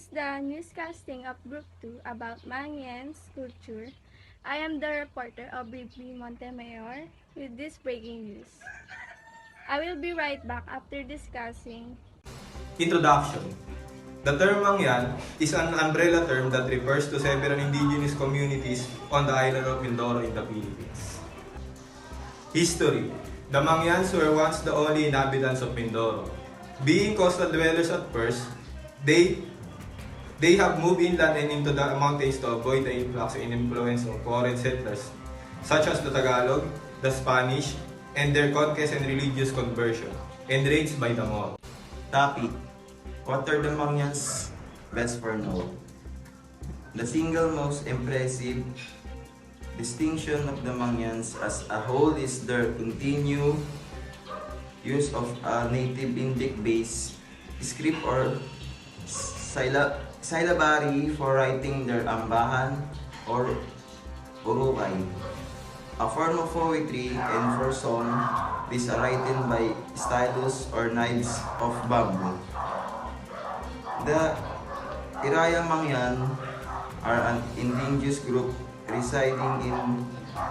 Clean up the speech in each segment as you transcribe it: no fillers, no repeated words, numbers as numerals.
is the newscasting of Group 2 about Mangyan's culture. I am the reporter Aubrey Montemayor with this breaking news. I will be right back after discussing. Introduction. The term Mangyan is an umbrella term that refers to several indigenous communities on the island of Mindoro in the Philippines. History. The Mangyans were once the only inhabitants of Mindoro. Being coastal dwellers at first, they They have moved inland and into the mountains to avoid the influx and influence of foreign settlers, such as the Tagalog, the Spanish, and their conquest and religious conversion, and raids by the Moro. Topic: What are the Mangyans best for known? The single most impressive distinction of the Mangyans as a whole is their continued use of a native Indic-based script or syllabary for writing their ambahan or urukay, a form of poetry, and for song, these are written by stylus or knives of bamboo. The Iraya Mangyan are an indigenous group residing in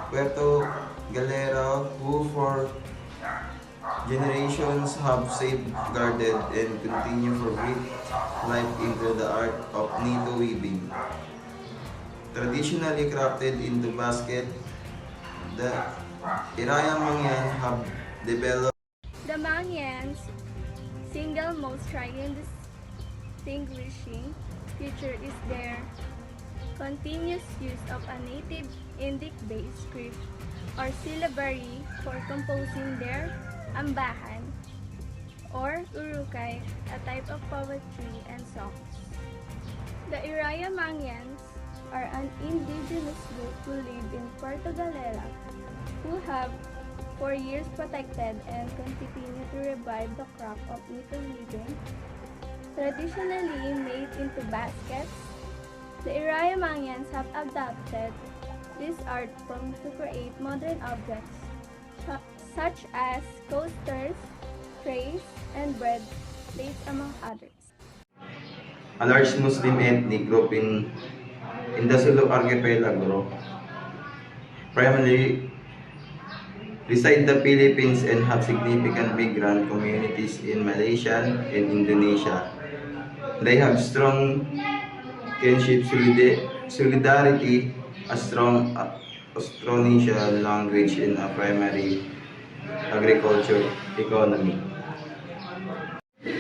Puerto Galera who for generations have safeguarded and continue to breathe life into the art of needle weaving. Traditionally crafted into basket, the Iraya Mangyan have developed The Mangyans' single most striking distinguishing feature is their continuous use of a native Indic-based script or syllabary for composing their ambahan or urukay, a type of poetry and songs. The Iraya Mangyans are an indigenous group who live in Puerto Galera, who have for years protected and continue to revive the craft of needle weaving, traditionally made into baskets. The Iraya Mangyans have adapted this art form to create modern objects such as coasters, trays, and bread plates among others. a large Muslim ethnic group in the Sulu archipelago, primarily reside the Philippines and have significant migrant communities in Malaysia and Indonesia. They have strong kinship solidarity, a strong Austronesian language, and a primary agriculture economy.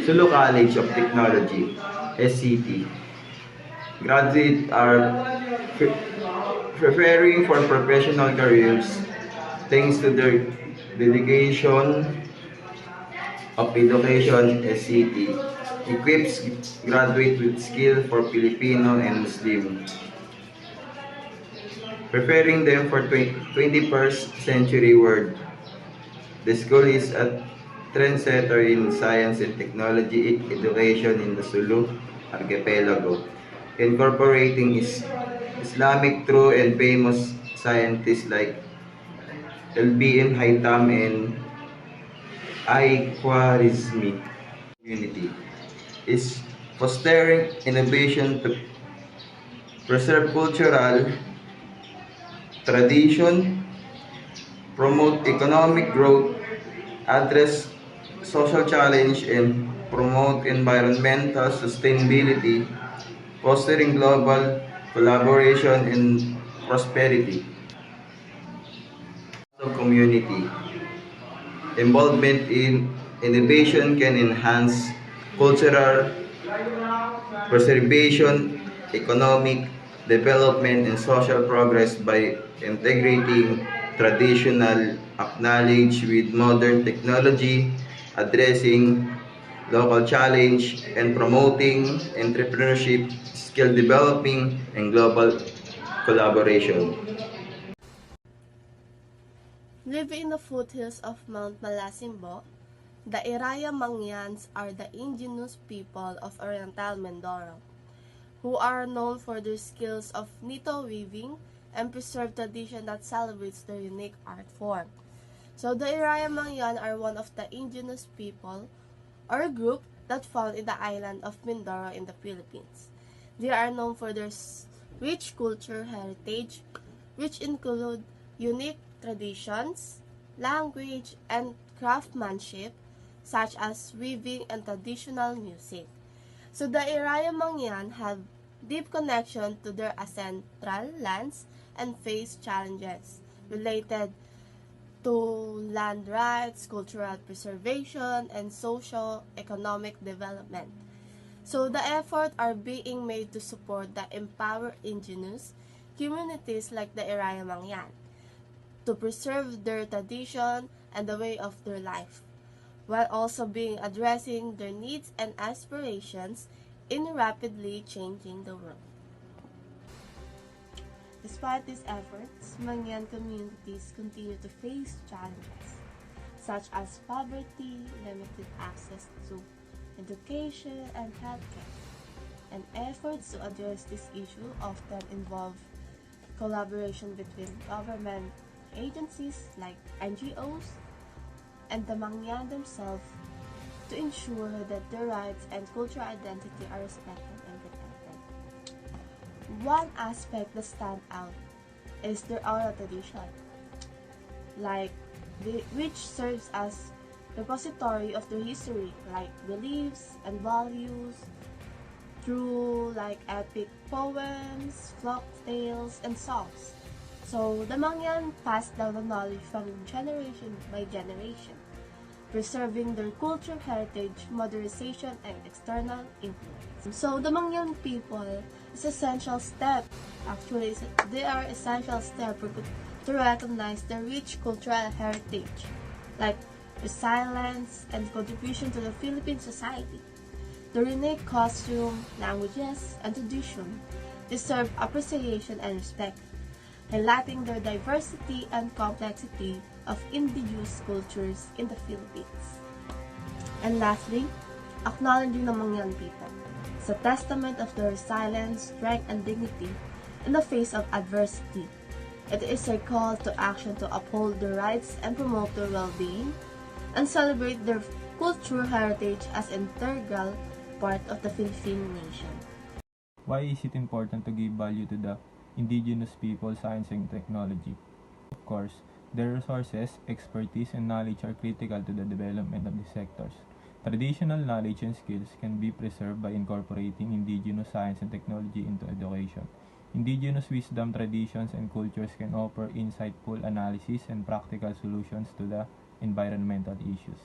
Sulu College of Technology, SCT. Graduates are preparing for professional careers thanks to their dedication of education. SCT equips graduates with skill for Filipino and Muslim, preparing them for 21st century world. The school is a trendsetter in science and technology education in the Sulu archipelago, incorporating Islamic true and famous scientists like LBN Haytham and I-Khwarizmi. Community is fostering innovation to preserve cultural tradition, promote economic growth, address social challenge, and promote environmental sustainability, fostering global collaboration and prosperity. Community involvement in innovation can enhance cultural preservation, economic development, and social progress by integrating traditional knowledge with modern technology, addressing local challenge, and promoting entrepreneurship, skill developing, and global collaboration. Living in the foothills of Mount Malasimbo, the Iraya Mangyans are the indigenous people of Oriental Mindoro, who are known for their skills of needle weaving and preserved tradition that celebrates their unique art form. So the Iraya Mangyan are one of the indigenous people or group that found in the island of Mindoro in the Philippines. They are known for their rich culture heritage, which include unique traditions, language, and craftsmanship, such as weaving and traditional music. So the Iraya Mangyan have deep connection to their ancestral lands and face challenges related to land rights, cultural preservation, and socio-economic development. So the efforts are being made to support the empower indigenous communities like the Iraya Mangyan to preserve their tradition and the way of their life, while also being addressing their needs and aspirations in rapidly changing the world. Despite these efforts, Mangyan communities continue to face challenges such as poverty, limited access to education and healthcare, and efforts to address this issue often involve collaboration between government agencies like NGOs and the Mangyan themselves to ensure that their rights and cultural identity are respected and protected. One aspect that stands out is their oral tradition, which serves as repository of their history, like beliefs and values, through like epic poems, folk tales, and songs. So the Mangyan passed down the knowledge from generation by generation, preserving their cultural heritage, modernization, and external influence. So the Mangyan people is essential step. Actually, they are essential step to recognize their rich cultural heritage, like resilience and contribution to the Philippine society. Their unique costume, languages, and tradition deserve appreciation and respect, highlighting their diversity and complexity of indigenous cultures in the Philippines. And lastly, acknowledging the Mangyan people is a testament of their resilience, strength, and dignity in the face of adversity. It is a call to action to uphold their rights and promote their well-being, and celebrate their cultural heritage as an integral part of the Philippine nation. Why is it important to give value to the indigenous people, science, and technology? Of course, their resources, expertise, and knowledge are critical to the development of these sectors. Traditional knowledge and skills can be preserved by incorporating indigenous science and technology into education. Indigenous wisdom, traditions, and cultures can offer insightful analysis and practical solutions to the environmental issues.